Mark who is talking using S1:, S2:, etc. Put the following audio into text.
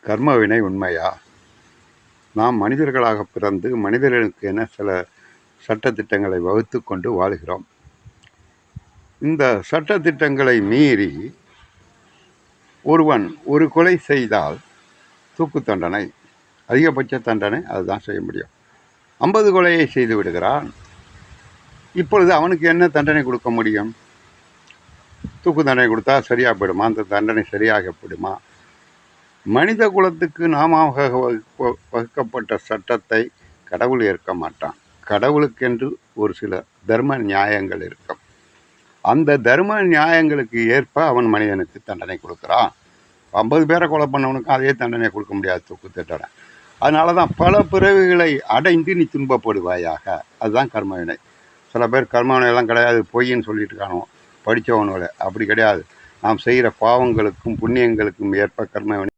S1: கர்ம வினை உண்மையா? நாம் மனிதர்களாக பிறந்து மனிதர்களுக்கு என சில சட்டத்திட்டங்களை வகுத்து கொண்டு வாழ்கிறோம். இந்த சட்டத்திட்டங்களை மீறி ஒருவன் ஒரு கொலை செய்தால் தூக்கு தண்டனை, அதிகபட்ச தண்டனை அதுதான் செய்ய முடியும். 50 கொலையை செய்து விடுகிறான். இப்பொழுது அவனுக்கு என்ன தண்டனை கொடுக்க முடியும்? தூக்கு தண்டனை கொடுத்தா சரியாக போயிடுமா? அந்த தண்டனை சரியாக போயிடுமா? மனித குலத்துக்கு நாம வகுக்கப்பட்ட சட்டத்தை கடவுள் ஏற்க மாட்டான். கடவுளுக்கென்று ஒரு சில தர்ம நியாயங்கள் இருக்கும். அந்த தர்ம நியாயங்களுக்கு ஏற்ப அவன் மனிதனுக்கு தண்டனை கொடுக்குறான். 50 பேரை கொலை பண்ணவனுக்கு அதே தண்டனை கொடுக்க முடியாது, தூக்கு தண்டனை. அதனால தான் பல பிறவிகளை அடைந்து நீ துன்பப்படுவாயாக. அதுதான் கர்மவினை. சில பேர் கர்மவினையெல்லாம் கிடையாது, பொய்ன்னு சொல்லிட்டு இருக்கானோ படித்தவனோட. அப்படி கிடையாது. நாம் செய்கிற பாவங்களுக்கும் புண்ணியங்களுக்கும் ஏற்ப கர்மவினை